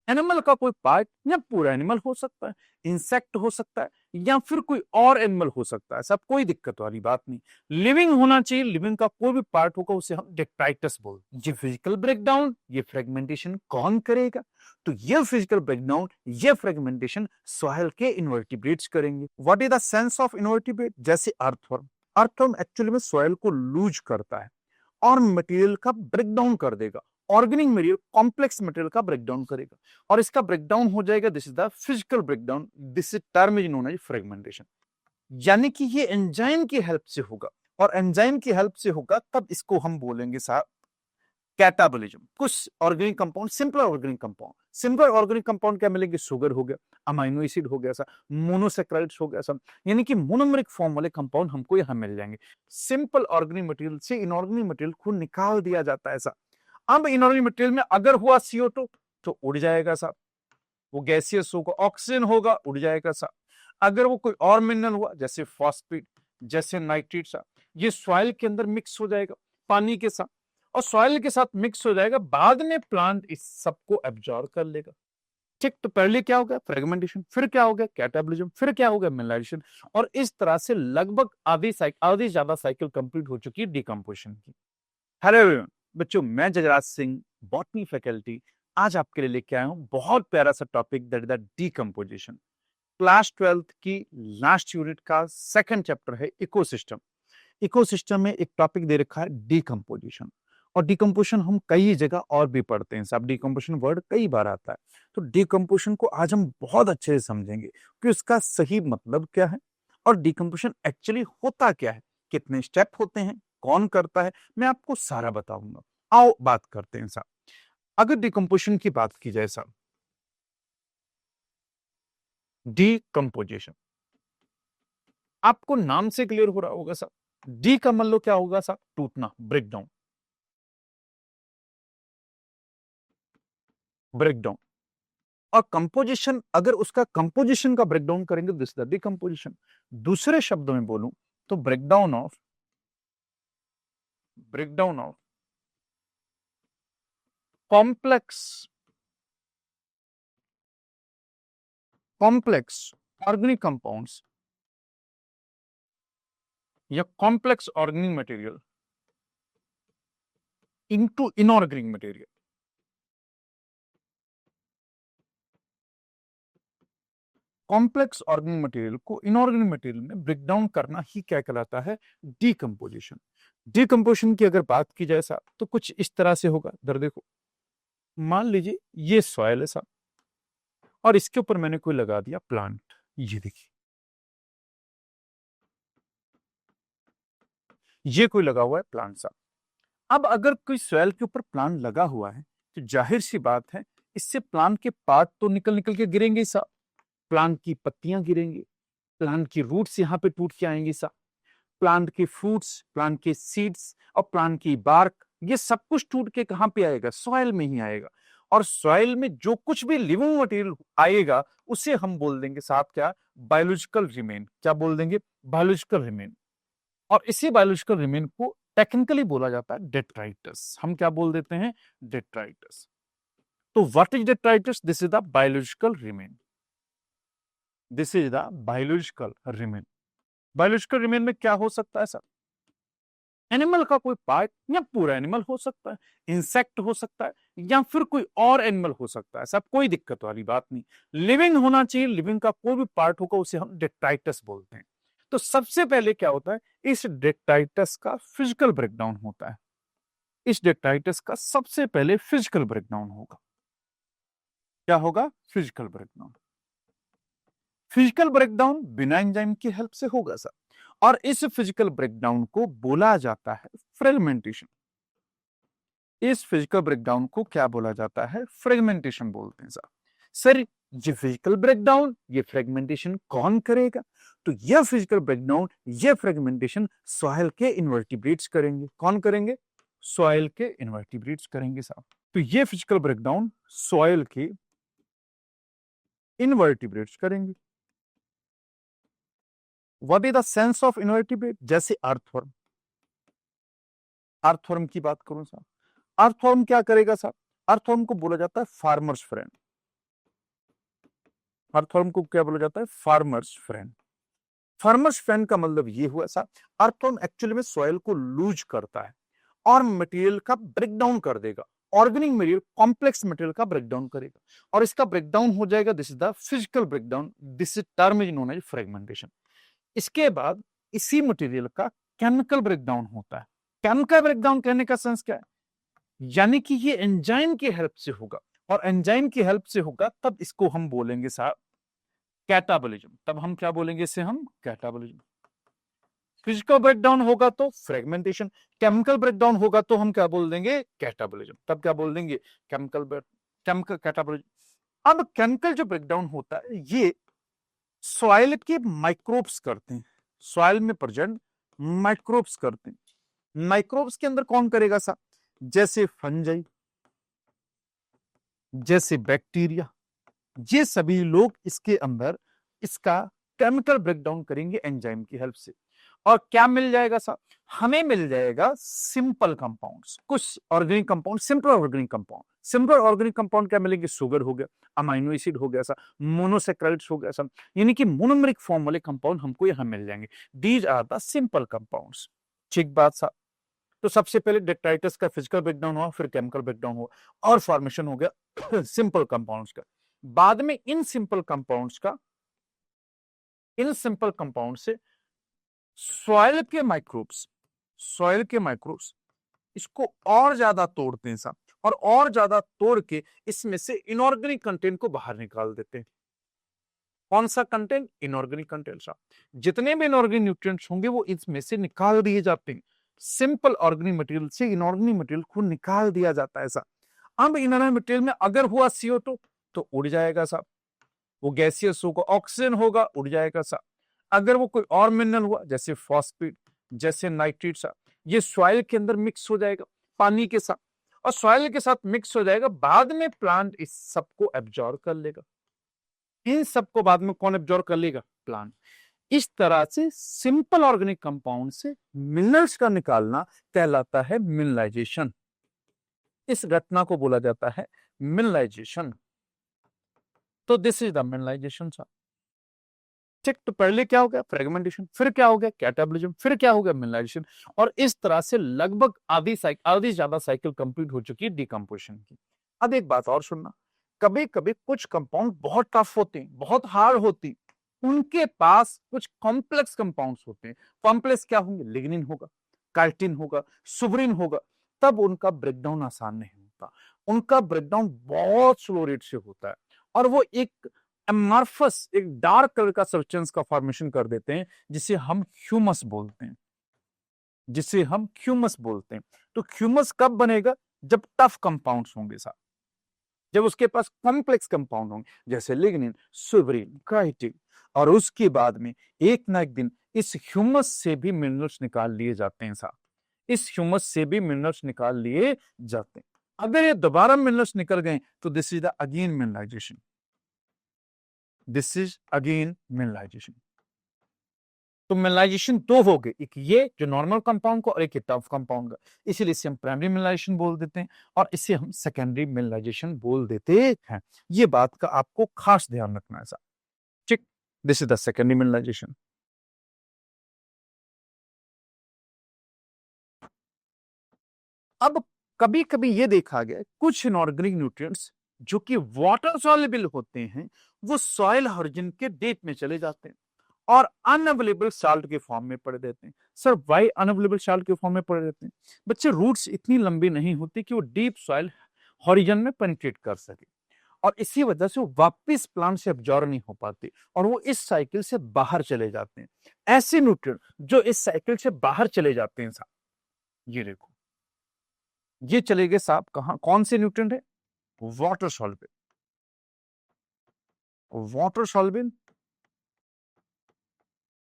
Animal का कोई part या पूरा एनिमल हो सकता है, इंसेक्ट हो सकता है, या फिर कोई और एनिमल हो सकता है, सब कोई दिक्कत वाली बात नहीं। लिविंग होना चाहिए, लिविंग का कोई भी पार्ट होगा उसे हम डेट्राइटस बोलते हैं। ये फिजिकल ब्रेकडाउन, ये फ्रेगमेंटेशन कौन करेगा? तो ये फिजिकल ब्रेकडाउन, ये फ्रेगमेंटेशन सॉइल के इनवर्टिब्रेट्स करेंगे। What is the sense of invertebrate? जैसे अर्थवर्म, अर्थवर्म एक्चुअली में सॉइल को लूज करता है और मटेरियल का ब्रेकडाउन कर देगा, ऑर्गेनिक मटेरियल, कॉम्प्लेक्स मटेरियल का ब्रेकडाउन करेगा, और इसका ब्रेकडाउन हो जाएगा। This is the physical breakdown, this is term is known as fragmentation. यानी कि ये एंजाइम की हेल्प से होगा, और एंजाइम की हेल्प से होगा तब इसको हम बोलेंगे साहब कैटाबोलिज्म। कुछ organic compound, simple organic compound, simple organic compound क्या मिलेंगे? शुगर हो गया, अमाइनो एसिड हो गया, मोनोसेक्राइड्स हो गया सब, यानी कि मोनोमेरिक फॉर्म वाले कंपाउंड हमको यहाँ मिल जाएंगे। सिंपल ऑर्गेनिक मटेरियल से इनऑर्गेनिक मटेरियल को निकाल दिया जाता है ऐसा। अब इनऑर्गेनिक मटेरियल में अगर हुआ CO2 तो उड़ जाएगा साहब, वो गैसियस होगा। ऑक्सीजन होगा, उड़ जाएगा साहब। अगर वो कोई और मिनरल हुआ जैसे फॉस्फेट, जैसे नाइट्रेट साहब, ये सॉइल के अंदर मिक्स हो जाएगा पानी के साथ, और सॉइल के साथ मिक्स हो जाएगा, बाद में प्लांट इस सबको एब्जॉर्ब कर लेगा। ठीक, तो पहले क्या हो गया? फ्रेगमेंटेशन, फिर क्या हो गया? कैटाबोलिज्म, फिर क्या हो गया? मिनरलाइजेशन, और इस तरह से लगभग आधी ज्यादा साइकिल कंप्लीट हो चुकी है डिकम्पोजिशन की। हेलो एवरीवन, बच्चों मैं जजराज सिंह, बॉटनी फैकल्टी, आज आपके लिए लेके आया हूं बहुत प्यारा सा topic, that is the decomposition. Class 12th की लास्ट यूनिट का सेकंड चैप्टर है इकोसिस्टम। इकोसिस्टम में एक टॉपिक दे रखा है डिकम्पोजिशन, और डिकम्पोजिशन हम कई जगह और भी पढ़ते हैं साहब, डिकम्पोजिशन वर्ड कई बार आता है। तो डिकम्पोजिशन को आज हम बहुत अच्छे से समझेंगे कि उसका सही मतलब क्या है, और डिकम्पोजिशन एक्चुअली होता क्या है, कितने स्टेप होते हैं, कौन करता है, मैं आपको सारा बताऊंगा। आओ बात करते हैं साहब। अगर डिकम्पोजिशन की बात की जाए साहब, डिकम्पोजिशन आपको नाम से क्लियर हो रहा होगा साहब। डी का मतलब क्या होगा साहब? टूटना, ब्रेकडाउन, ब्रेकडाउन। और कंपोजिशन, अगर उसका कंपोजिशन का ब्रेकडाउन करेंगे, दिस द डिकम्पोजिशन। दूसरे शब्दों में बोलूं तो breakdown of complex complex organic compounds या complex organic material into inorganic material. Complex organic material को इनऑर्गेनिक मटेरियल में ब्रेक डाउन करना ही क्या कहलाता है? डिकम्पोजिशन। डिकम्पोजिशन की अगर बात की जाए साहब तो कुछ इस तरह से होगा। इधर देखो, मान लीजिए ये सॉइल है साहब, और इसके ऊपर मैंने कोई लगा दिया प्लांट, ये देखिए ये कोई लगा हुआ है प्लांट साहब। अब अगर कोई सॉइल के ऊपर प्लांट लगा हुआ है तो जाहिर सी बात है इससे प्लांट के पार्ट तो निकल निकल के गिरेंगे साहब, प्लांट की पत्तियां गिरेंगी, प्लांट की रूट्स यहाँ पे टूट के आएंगी साहब, प्लांट के फ्रूट्स, प्लांट के सीड्स और प्लांट की बार्क, ये सब कुछ टूट के कहां पे आएगा? सॉइल में ही आएगा। और सॉइल में जो कुछ भी लिविंग मटेरियल आएगा उसे हम बोल देंगे साहब क्या? Biological remain. क्या बोल देंगे? Biological remain. और इसी बायोलॉजिकल रिमेन को टेक्निकली बोला जाता है डेट्राइटस। हम क्या बोल देते हैं? डेट्राइटस। तो what is detritus? This is the biological remain, this is the biological remain. Biological remain में क्या हो सकता है सर? एनिमल का कोई पार्ट या पूरा एनिमल हो सकता है, इंसेक्ट हो सकता है, या फिर कोई और एनिमल हो सकता है, सब कोई दिक्कत वाली बात नहीं। लिविंग होना चाहिए, लिविंग का कोई भी पार्ट होगा उसे हम डेट्राइटस बोलते हैं। तो सबसे पहले क्या होता है? इस डेट्राइटस का फिजिकल ब्रेकडाउन होता है। इस डेट्राइटस का सबसे पहले फिजिकल ब्रेकडाउन होगा। क्या होगा? Physical breakdown. फिजिकल ब्रेकडाउन बिना एंजाइम की हेल्प से होगा सर, और इस फिजिकल ब्रेकडाउन को बोला जाता है फ्रेगमेंटेशन। इस फिजिकल ब्रेकडाउन को क्या बोला जाता है? फ्रेगमेंटेशन बोलते हैं सर। सर ये फिजिकल ब्रेकडाउन, ये फ्रेगमेंटेशन कौन करेगा? तो यह फिजिकल ब्रेकडाउन, यह फ्रेगमेंटेशन सॉइल के इनवर्टिब्रेट्स करेंगे। कौन करेंगे? सॉइल के इनवर्टिब्रेट्स करेंगे साहब। तो ये फिजिकल ब्रेकडाउन सॉइल के इनवर्टिब्रेट्स करेंगे। What is the sense of invertebrate? जैसे अर्थवर्म, अर्थवर्म की बात करूं साहब, अर्थवर्म क्या करेगा साहब? अर्थवर्म को बोला जाता है फार्मर्स फ्रेंड। अर्थवर्म को क्या बोला जाता है? Farmers friend. फार्मर्स फ्रेंड का मतलब ये हुआ सा, अर्थवर्म एक्चुअली में सॉइल को लूज करता है और मटेरियल का ब्रेकडाउन कर देगा। ऑर्गेनिक मटेरियल, कॉम्प्लेक्स मटेरियल का ब्रेकडाउन करेगा और इसका ब्रेकडाउन हो जाएगा। This is the physical breakdown, this term is known as fragmentation. इसके बाद इसी मटेरियल का केमिकल ब्रेकडाउन होता है। केमिकल ब्रेकडाउन कहने का सेंस क्या है? यानी कि ये एंजाइम की हेल्प से होगा, और एंजाइम की हेल्प से होगा तब इसको हम बोलेंगे साहब कैटाबोलिज्म। तब हम क्या बोलेंगे इसे? हम कैटाबोलिज्म। फिजिकल ब्रेकडाउन होगा तो फ्रेगमेंटेशन, केमिकल ब्रेकडाउन होगा तो हम क्या बोल देंगे? कैटाबोलिज्म। तब क्या बोल देंगे? Chemical catabolism. अब केमिकल जो ब्रेकडाउन होता है ये सॉइल के माइक्रोब्स करते हैं, सॉइल में प्रेजेंट माइक्रोब्स करते हैं। माइक्रोब्स के अंदर कौन करेगा साहब? जैसे फंजाई, जैसे बैक्टीरिया, ये सभी लोग इसके अंदर इसका केमिकल ब्रेकडाउन करेंगे एंजाइम की हेल्प से। और क्या मिल जाएगा साहब? हमें मिल जाएगा सिंपल कंपाउंड्स, कुछ organic compound, simple organic compound. Simple organic compound क्या मिलेंगे? शुगर हो गया, अमाइनो एसिड हो गया, मोनोसेक्राइड्स हो गया सब, यानी कि मोनोमेरिक फॉर्म वाले कंपाउंड हमको यहां मिल जाएंगे। These are the simple compounds. ठीक बात साहब। तो सबसे पहले डेट्राइटस का फिजिकल ब्रेकडाउन हुआ, फिर केमिकल ब्रेकडाउन हुआ और फॉर्मेशन हो गया सिंपल कंपाउंड्स का। बाद में इन सिंपल कंपाउंड्स से सॉइल के माइक्रोब्स इसको और ज्यादा तोड़ते हैं साहब, और ज्यादा तोड़ के इसमें से इनऑर्गेनिक कंटेंट को बाहर निकाल देते हैं। कौन सा कंटेंट? इनऑर्गेनिक कंटेंट साहब। जितने भी इनऑर्गेनिक न्यूट्रिएंट्स होंगे वो इसमें से निकाल दिए जाते हैं। सिंपल ऑर्गेनिक मटेरियल से इनऑर्गेनिक मटेरियल को निकाल दिया जाता है साहब। अब इनऑर्गेनिक मटेरियल में अगर हुआ CO2 तो उड़ जाएगा साहब, वो गैसियस होगा। ऑक्सीजन होगा, उड़ जाएगा साहब। अगर वो कोई और मिनरल हुआ जैसे फॉस्फेट, जैसे नाइट्रेट साहब, ये सॉइल के अंदर मिक्स हो जाएगा पानी के साथ, और सॉइल के साथ मिक्स हो जाएगा। बाद में प्लांट इस सबको एब्जॉर्ब कर लेगा। इन सबको बाद में कौन एब्जॉर्ब कर लेगा? प्लांट। इस तरह से सिंपल ऑर्गेनिक कंपाउंड से मिनरल्स का निकालना कहलाता है मिनरलाइजेशन। इस घटना को बोला जाता है मिनरलाइजेशन। तो दिस इज द मिनरलाइजेशन साहब। ठीक, तो पहले क्या हो गया? फ्रेगमेंटेशन, फिर क्या हो गया? कैटाबोलिज्म, फिर क्या हो गया? मिनरलाइजेशन। और इस तरह से लगभग आधी ज्यादा साइकिल कंप्लीट हो चुकी है डिकम्पोजिशन की। अब एक बात और सुनना, कभी कभी कुछ कंपाउंड बहुत टफ होते हैं, बहुत हार्ड होती, उनके पास कुछ कॉम्प्लेक्स कंपाउंड्स होते हैं। कॉम्प्लेक्स क्या होंगे? लिग्निन होगा, काइटिन होगा, सुब्रिन होगा। तब उनका ब्रेकडाउन आसान नहीं होता, उनका ब्रेकडाउन बहुत स्लो रेट से होता है, और वो एक एमॉर्फस, एक डार्क कलर का सब्सटेंस का फॉर्मेशन कर देते हैं, जिसे हम ह्यूमस बोलते हैं। तो ह्यूमस कब बनेगा? जब टफ कंपाउंड्स होंगे साहब, जब उसके पास कॉम्प्लेक्स कंपाउंड होंगे, जैसे लिग्निन, सुब्रिन, काइटिन। और उसके बाद में एक ना एक दिन इस ह्यूमस से भी मिनरल्स निकाल लिए जाते हैं साहब, इस ह्यूमस से भी मिनरल्स निकाल लिए जाते हैं। अगर ये दोबारा मिनरल्स निकल गए तो this is the again mineralization. This is again mineralization. तो मिनरलाइजेशन दो हो गए, एक ये जो नॉर्मल कंपाउंड का और एक टफ कंपाउंड का, इसीलिए इसे हम प्राइमरी मिनरलाइजेशन बोल देते हैं और इसे हम सेकेंडरी मिनरलाइजेशन बोल देते हैं। ये बात का आपको खास ध्यान रखना है साहब। ठीक, this is the secondary mineralization. अब कभी कभी ये देखा गया कुछ इनऑर्गेनिक न्यूट्रिएंट्स जो कि वाटर सॉल्युबल होते हैं, वो सॉइल ऑरिजिन के डेप में चले जाते हैं और अनअवेलेबल साल्ट के फॉर्म में पड़े रहते हैं। सर वाई अनअवेलेबल साल्ट के फॉर्म में पड़े रहते हैं? बच्चे, रूट्स इतनी लंबी नहीं होती कि वो डीप सॉइल हॉरिजन में पेनिट्रेट कर सके, और इसी वजह से वो वापस प्लांट से एब्जॉर्ब नहीं हो पाते और वो इस साइकिल से बाहर चले जाते हैं। ऐसे न्यूट्रिएंट जो इस साइकिल से बाहर चले जाते हैं साहब, ये देखो, ये चले गए साहब कहां? कौन से न्यूट्रिएंट है? Water soluble, water soluble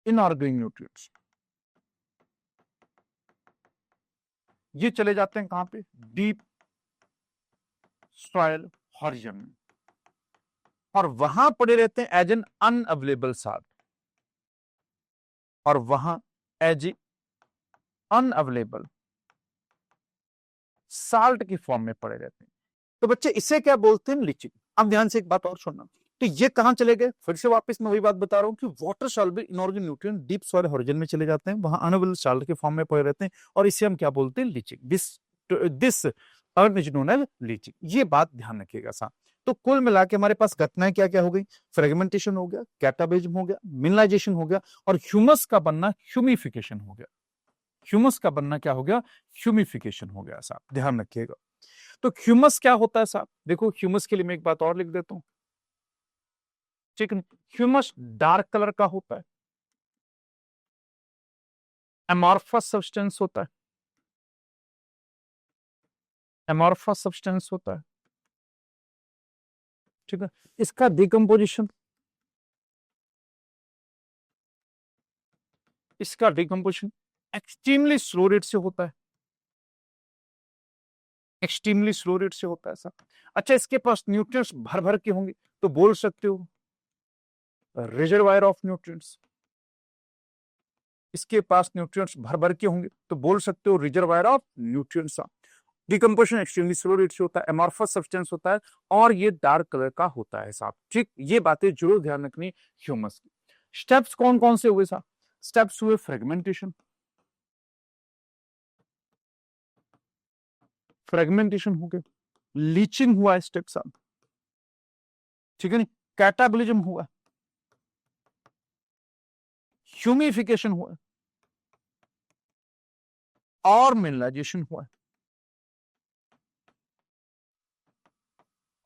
inorganic nutrients. ये चले जाते हैं कहां पे? डीप सॉइल हॉरिजन में, और वहां पड़े रहते हैं एज एन अनअवेलेबल साल्ट, और वहां एज अनअवेलेबल साल्ट की फॉर्म में पड़े रहते हैं। तो बच्चे इसे क्या बोलते हैं? लीचिंग। अब ध्यान से एक बात और सुनना, तो ये कहां चले गए? फिर से वापस मैं वही बात बता रहा हूं कि water soluble inorganic nutrient deep soil horizon में चले जाते हैं, वहां अनअवेलेबल सॉल्ट के फॉर्म में पड़े रहते हैं, और इसे हम क्या बोलते हैं? Leaching. This earn is known as leaching. ये बात ध्यान रखिएगा साहब। तो कुल मिला के हमारे पास घटनाएं क्या क्या हो गई? फ्रेगमेंटेशन हो गया, कैटाबोलिज्म हो गया, मिनरलाइजेशन हो गया, और ह्यूमस का बनना ह्यूमिफिकेशन हो गया। ह्यूमस का बनना क्या हो गया? ह्यूमिफिकेशन हो गया साहब, ध्यान रखिएगा। तो ह्यूमस क्या होता है साहब? देखो, ह्यूमस के लिए मैं एक बात और लिख देता हूं, ठीक है? ह्यूमस डार्क कलर का होता है, एमॉर्फस सब्सटेंस होता है, एमॉर्फस सब्सटेंस होता है, ठीक है? इसका डिकम्पोजिशन, इसका डिकम्पोजिशन एक्सट्रीमली स्लो रेट से होता है, एक्सट्रीमली स्लो रेट से होता है सर। अच्छा, इसके पास न्यूट्रिएंट्स भर भर के होंगे, तो बोल सकते हो रिजर्वायर ऑफ न्यूट्रिएंट्स। इसके पास न्यूट्रिएंट्स भर भर के होंगे, तो बोल सकते हो reservoir of nutrients. Decomposition extremely slow rate से होता है, एमॉर्फस सब्सटेंस होता है, और ये डार्क कलर का होता है साहब, ठीक? ये बातें जरूर ध्यान रखनी ह्यूमस की। स्टेप्स कौन कौन से हुए साहब? स्टेप्स हुए फ्रेगमेंटेशन, फ्रेगमेंटेशन हो गया, लीचिंग हुआ स्टेप साहब, ठीक है नहीं? कैटाबोलिज्म हुआ, ह्यूमिफिकेशन हुआ, और मिनरलाइजेशन हुआ,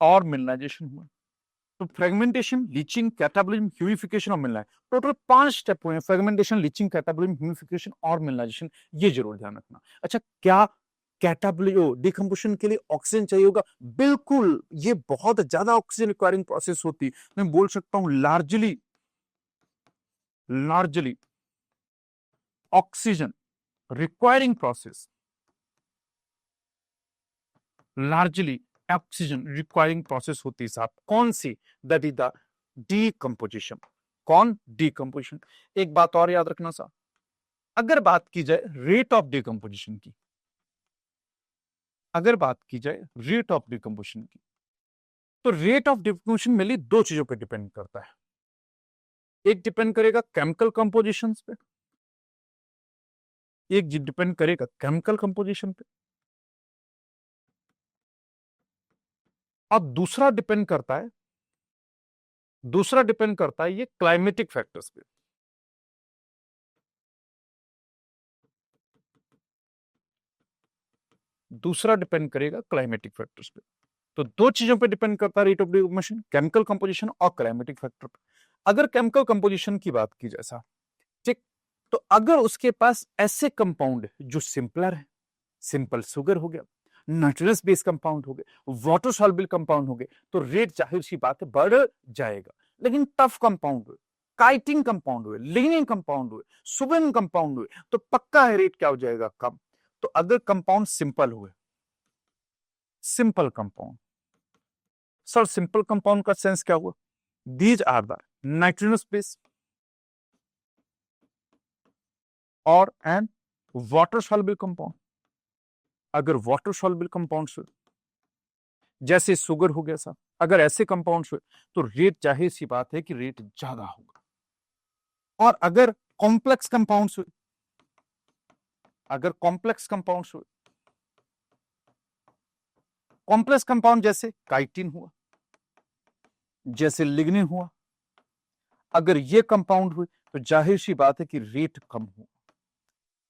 और मिनरलाइजेशन हुआ। तो फ्रेगमेंटेशन, लीचिंग, कैटाबोलिज्म, ह्यूमिफिकेशन और मिनरलाइज, टोटल 5 स्टेप हुए हैं। फ्रेगमेंटेशन, लीचिंग, कैटाबोलिज्म, ह्यूमिफिकेशन और मिनरलाइजेशन, ये जरूर ध्यान रखना। अच्छा, क्या कैटाबोलिज्म डिकम्पोजिशन के लिए ऑक्सीजन चाहिए होगा? बिल्कुल, ये बहुत ज्यादा ऑक्सीजन रिक्वायरिंग प्रोसेस होती है। मैं बोल सकता हूं largely largely oxygen requiring process, largely oxygen requiring process होती है साहब। कौन सी? That is the decomposition. कौन? डीकम्पोजिशन। एक बात और याद रखना साहब, अगर बात की जाए रेट ऑफ डीकम्पोजिशन की, अगर बात की जाए रेट ऑफ डीकम्पोजिशन की, तो रेट ऑफ डीकम्पोजिशन मेनली 2 चीजों पर डिपेंड करता है। एक डिपेंड करेगा केमिकल कंपोजिशन पे, एक डिपेंड करेगा केमिकल कंपोजिशन पे, और दूसरा डिपेंड करता है ये क्लाइमेटिक फैक्टर्स पे। दूसरा डिपेंड करेगा क्लाइमेटिक फैक्टर्स पे। तो 2 चीजों पे डिपेंड करता है rate of decomposition, chemical composition और क्लाइमेटिक फैक्टर पे। अगर केमिकल कंपोजिशन की बात की जैसा, ठीक, तो अगर उसके पास ऐसे कंपाउंड जो सिंपलर है, सिंपल शुगर हो गया, नाइट्रस बेस कंपाउंड हो गए, वाटर सॉल्युबल कंपाउंड हो गए, तो रेट जाहिर सी बात है बढ़ जाएगा। लेकिन टफ कंपाउंड हुए, काइटिंग कंपाउंड हुए, लिग्निन कंपाउंड हुए, सुबेन कंपाउंड हुए, तो पक्का है रेट क्या हो जाएगा? कम। तो अगर कंपाउंड सिंपल हुए, simple compound, sir simple compound का सेंस क्या हुआ? These are the nitrogenous base और एंड वाटर सॉल्युबल कंपाउंड। अगर वाटर सॉल्युबल कंपाउंड्स हुए, जैसे शुगर हो गया साहब, अगर ऐसे कंपाउंड्स हुए, तो रेट जाहिर सी बात है कि रेट ज्यादा होगा। और अगर कॉम्प्लेक्स कंपाउंड्स हुए, अगर कॉम्प्लेक्स कंपाउंड्स हुए, कॉम्प्लेक्स कंपाउंड जैसे काइटिन हुआ, जैसे लिग्निन हुआ, अगर ये कंपाउंड हुए, तो जाहिर सी बात है कि रेट कम हो।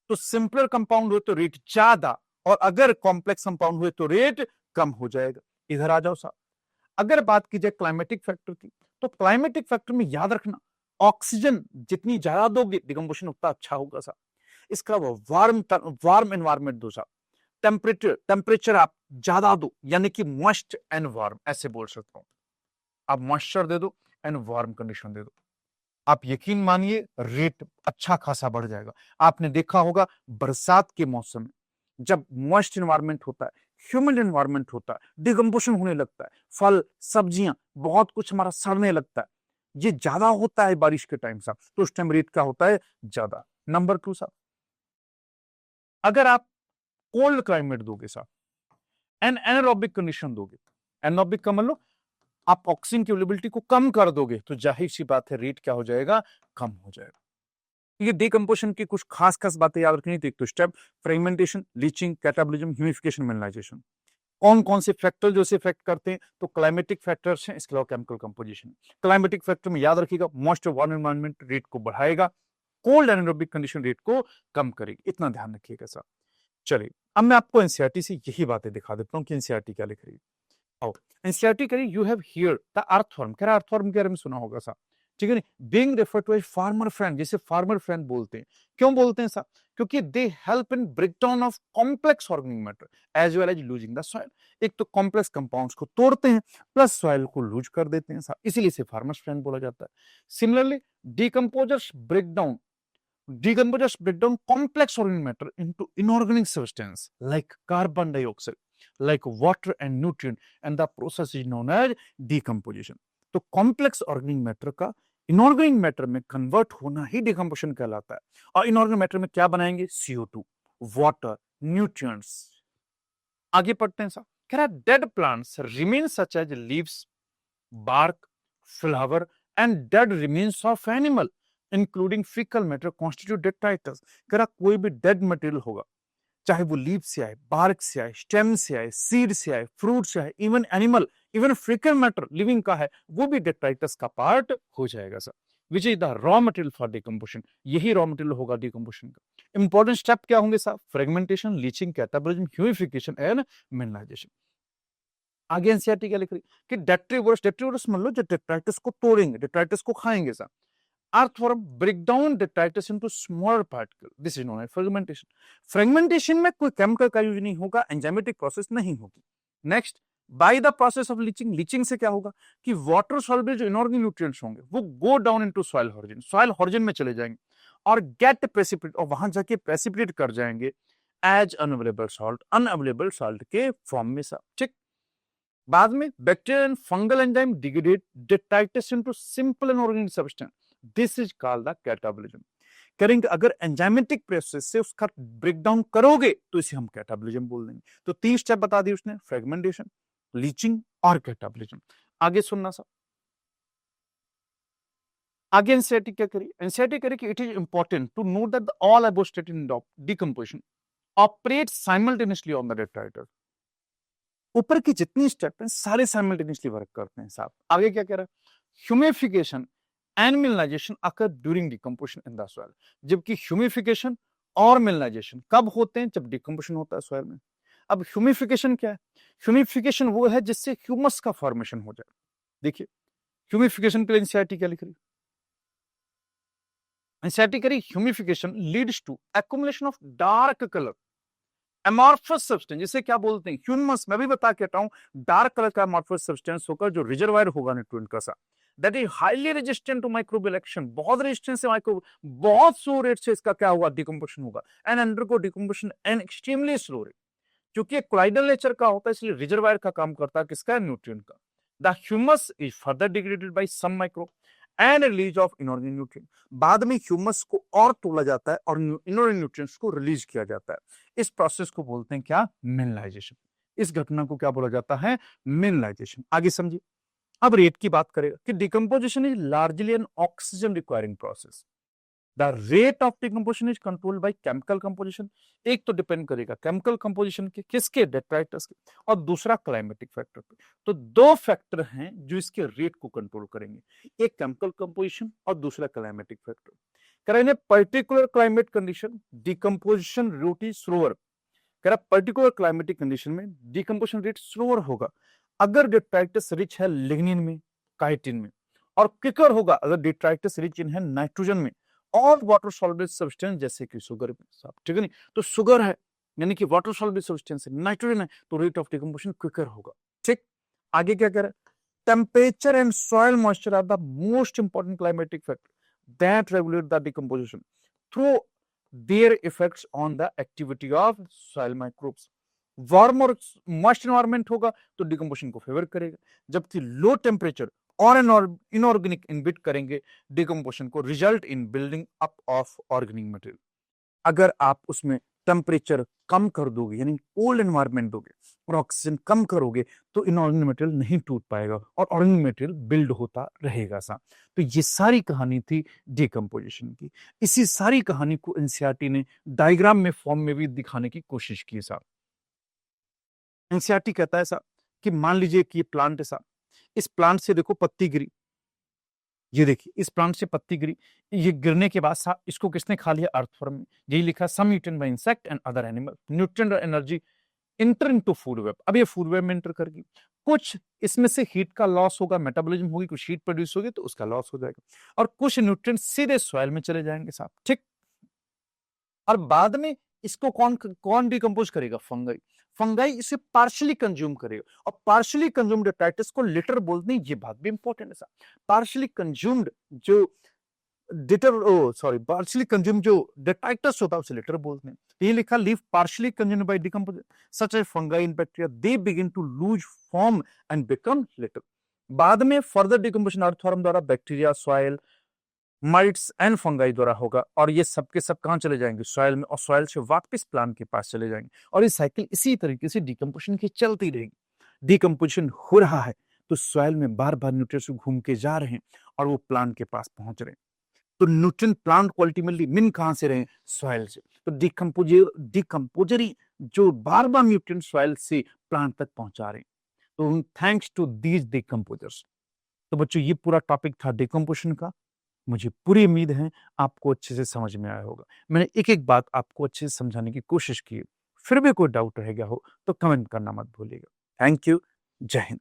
तो सिंपलर कंपाउंड हुए तो रेट ज्यादा, और अगर कॉम्प्लेक्स कंपाउंड हुए तो रेट कम हो जाएगा। इधर आ जाओ साहब, अगर बात की जाए क्लाइमेटिक फैक्टर की, तो क्लाइमेटिक फैक्टर में याद रखना, ऑक्सीजन जितनी ज्यादा दोगे डिकम्पोजिशन उतना अच्छा होगा साहब। इसका वार्म एनवायरमेंट दो साहब, टेम्परेचर आप ज्यादा दो, यानी कि मॉइस्ट एंड वार्म, ऐसे बोल सकता हूं। आप मॉइस्चर दे दो एंड वार्म कंडीशन दे दो, आप यकीन मानिए रेट अच्छा खासा बढ़ जाएगा। आपने देखा होगा बरसात के मौसम में जब मॉइस्ट एनवायरमेंट होता है, ह्यूमिड एनवायरमेंट होता है, डिकम्पोजिशन होने लगता है, फल सब्जियां बहुत कुछ हमारा सड़ने लगता है, ये ज्यादा होता है बारिश के टाइम साहब, तो उस टाइम रेट क्या होता है? ज्यादा। नंबर 2 साहब, अगर आप कोल्ड क्लाइमेट दोगे साहब, एन एनारोबिक कंडीशन दोगे, एनारोबिक का मतलब आप ऑक्सीजन की अवेलेबिलिटी को कम कर दोगे तो जाहिर सी बात है रेट क्या हो जाएगा, कम हो जाएगा। ये डिकम्पोजिशन की कुछ खास बातें याद रखनी थी। एक तो step fragmentation, leaching, catabolism, humification, mineralization. कौन से फैक्टर जो इसे इफेक्ट करते हैं, तो क्लाइमेटिक फैक्टर्स हैं, इसके अलावा केमिकल कंपोजिशन। क्लाइमेटिक फैक्टर में याद रखिएगा मॉइस्चर वार्म एनवायरनमेंट रेट को बढ़ाएगा, कोल्ड एनारोबिक कंडीशन रेट को कम करेगी, इतना ध्यान रखिएगा सर। चलिए अब मैं आपको एनसीईआरटी से यही बातें दिखा देता हूँ कि एनसीईआरटी क्या लिख रही है। एनसीईआरटी करिए you have here the earthworm, कह रहा अर्थवर्म के बारे में सुना होगा सा, ठीक है नहीं, being referred to as farmer friend, जिसे फार्मर फ्रेंड बोलते हैं। क्यों बोलते हैं सा, क्योंकि they help in breakdown of complex organic matter as well as loosing the soil. एक तो कॉम्प्लेक्स कंपाउंड्स को तोड़ते हैं प्लस सॉइल को लूज कर देते हैं सा, इसीलिए इसे फार्मर्स फ्रेंड बोला जाता है। Similarly decomposers break down complex organic matter into inorganic substance like carbon dioxide, like water and nutrient, and the process is known as decomposition. तो complex organic matter का inorganic matter में convert होना ही decomposition कहलाता है। और inorganic matter में क्या बनाएंगे, CO2, water, nutrients। आगे पढ़ते हैं साहब, कह रहा है dead plants remain such as leaves, bark, flower and dead remains of animal including faecal matter constitute detritus. कह रहा कोई भी डेड मटेरियल होगा, चाहे वो लीफ से आए, बार्क से आए, स्टेम से आए, सीड से आए, फ्रूट से आए, even animal, even faecal matter living का है, वो भी डेट्राइटस का पार्ट हो जाएगा sir, which is the raw material for decomposition. यही रॉ मटेरियल होगा डिकम्पोजिशन का। इंपॉर्टेंट स्टेप क्या होंगे sir, fragmentation, leaching, catabolism, humification and mineralization. आगे एनसीईआरटी क्या लिख रही कि डेट्रीवोरस मान लो जो डेट्राइटस को तोड़ेंगे, डेट्राइटस को खाएंगे sir. Earthworm break down detritus into smaller particles. This is known as fragmentation. Fragmentation में कोई केमिकल का यूज नहीं होगा, एंजाइमेटिक प्रोसेस नहीं होगी। Next, by the process of leaching, leaching से क्या होगा कि वाटर सॉल्युबल जो इनऑर्गेनिक न्यूट्रिएंट्स होंगे वो go down into soil origin, soil origin में चले जाएंगे और गेट प्रेसिपिटेट, और वहां जाके प्रेसिपिटेट कर जाएंगे एज अनअवेलेबल सॉल्ट के फॉर्म में सब, ठीक। बाद में bacterial and fungal enzyme degrade detritus into simple and organic substance. This is called the catabolism. करेंगे अगर एंजाइमेटिक प्रोसेस से उसका ब्रेकडाउन करोगे तो इसे हम कैटाबॉलिज्म बोल देंगे। तो 3 स्टेप बता दिए उसने, फ्रेगमेंटेशन, लीचिंग और कैटाबॉलिज्म। आगे सुनना सा, आगे एनसीईआरटी क्या करी, एनसीईआरटी करी कि it is important to note that all above stated in decomposition operate simultaneously on the detritus. ऊपर की जितनी स्टेप हैं सारे साइमल्टेनियसली वर्क करते हैं साहब। आगे क्या कह रहा है, humification and mineralization occur during decomposition in the soil. जबकि ह्यूमिफिकेशन और मिनरलाइजेशन कब होते हैं, जब डिकम्पोजिशन होता है सॉइल में। अब ह्यूमिफिकेशन क्या है, ह्यूमिफिकेशन वो है जिससे ह्यूमस का फॉर्मेशन हो जाए। देखिए ह्यूमिफिकेशन के लिए एनसीईआरटी क्या लिख रही है, एनसीईआरटी करी humification leads to accumulation of dark colour amorphous substance, जिसे क्या बोलते हैं ह्यूमस। मैं भी बता के हूं, डार्क कलर का एमॉर्फस सब्सटेंस होकर जो रिजर्वायर होगा न्यूट्रिएंट का सा, that is highly resistant to microbial action, बहुत रेजिस्टेंस है माइक्रो, बहुत स्लो रेट से इसका क्या होगा डिकम्पोजिशन होगा and undergo decomposition and extremely slow rate. क्योंकि कोलाइडल नेचर का होता है इसलिए रिजर्वायर का काम करता है किसका, न्यूट्रिएंट का। The humus is further degraded by some micro and release of inorganic nutrient. बाद में ह्यूमस को और तोड़ा जाता है और इनऑर्गेनिक न्यूट्रिएंट्स को रिलीज किया जाता है। इस प्रोसेस को बोलते हैं क्या, मिनरलाइजेशन। इस घटना को क्या बोला जाता है, मिनरलाइजेशन। आगे समझिए, अब रेट की बात करेगा कि decomposition is largely N oxygen requiring process. The rate of decomposition is controlled by chemical composition. एक तो डिपेंड करेगा केमिकल कंपोजिशन के, किसके, डेट्राइटस के, और दूसरा क्लाइमेटिक फैक्टर पे। तो 2 फैक्टर हैं जो इसके रेट को कंट्रोल करेंगे, एक केमिकल कंपोजिशन और दूसरा क्लाइमेटिक फैक्टर। करें particular climate condition decomposition rate is slower. कह रहा पर्टिकुलर क्लाइमेटिक कंडीशन में डिकम्पोजिशन रेट स्लोअर होगा अगर डेट्राइटस रिच है लिग्निन में, काइटिन में, और क्विकर होगा अगर डेट्राइटस रिच इन है नाइट्रोजन में और वाटर सॉल्युबल सब्सटेंस जैसे कि शुगर, ठीक है नहीं। तो शुगर है यानी कि वाटर सॉल्युबल सब्सटेंस है, नाइट्रोजन है, तो रेट ऑफ डिकम्पोजिशन क्विकर होगा, ठीक। आगे क्या कह रहा है, temperature and soil moisture are the most important climatic factor that regulate the decomposition through their effects on the activity of soil microbes. Warm और मॉइस्ट एनवायरनमेंट होगा तो डिकम्पोजिशन को फेवर करेगा, जबकि लो टेम्परेचर और इनऑर्गेनिक इनबिट करेंगे decomposition को, result in building up of organic material. अगर आप उसमें टेम्परेचर कम कर दोगे यानी कोल्ड एनवायरनमेंट दोगे और ऑक्सीजन कम करोगे तो इनऑर्गेनिक मटेरियल नहीं टूट पाएगा और ऑर्गेनिक मटेरियल बिल्ड होता रहेगा सा। तो ये सारी कहानी थी डिकम्पोजिशन की। इसी सारी कहानी को एनसीईआरटी ने डायग्राम में फॉर्म में भी दिखाने की कोशिश की साहब। एनसीईआरटी कहता है साहब कि मान लीजिए कि ये प्लांट है साहब, इस प्लांट से देखो पत्ती गिरी, ये देखिए इस प्लांट से पत्ती गिरी, ये गिरने के बाद साहब इसको किसने खा लिया? अर्थवर्म में। यही लिखा some eaten by insect and other animal, nutrient और energy enter into food web. अब ये फूड वेब में इंटर करगी, कुछ इसमें से हीट का लॉस होगा, मेटाबॉलिज्म होगी, कुछ हीट प्रोड्यूस होगी तो उसका लॉस हो जाएगा और कुछ न्यूट्रिएंट सीधे सॉइल में चले जाएंगे साहब, ठीक। और बाद में इसको कौन कौन डिकम्पोज करेगा? फंगाई। फंगाई इसे पार्शियली कंज्यूम करेगा और पार्शियली कंज्यूम्ड डेट्राइटस को लिटर बोलते हैं। ये बात भी इंपॉर्टेंट है साहब। पार्शियली कंज्यूम्ड जो पार्शियली कंज्यूम जो डेट्राइटस होता है उसे लिटर बोलते हैं। ये लिखा leave partially consumed by decomposition such as fungi and bacteria, they begin to lose form and become litter. बाद में फर्दर डिकम्पोजिशन अर्थवर्म द्वारा, bacteria, soil, mites and fungi द्वारा होगा और ये सब के सब कहां चले जाएंगे? सॉइल में, और सॉइल से वापस प्लांट के पास चले जाएंगे और ये साइकिल इसी तरीके से डिकम्पोजिशन की चलती रहेगी। डिकम्पोजिशन हो रहा है तो सॉइल में बार बार न्यूट्रिएंट्स घूम के जा रहे हैं और वो प्लांट के पास पहुंच रहे हैं। तो न्यूट्रिएंट प्लांट को अल्टीमेटली मिल कहां से रहे? सॉइल से। तो डिकम्पोजरी जो बार बार न्यूट्रिएंट सॉइल से प्लांट तक पहुंचा रहे हैं, तो थैंक्स टू दीज डिकम्पोजर्स। तो बच्चों ये पूरा टॉपिक था डिकम्पोजिशन का। मुझे पूरी उम्मीद है आपको अच्छे से समझ में आया होगा। मैंने एक-एक बात आपको अच्छे से समझाने की कोशिश की है। फिर भी कोई डाउट रह गया हो तो कमेंट करना मत भूलिएगा। Thank you. जय हिंद।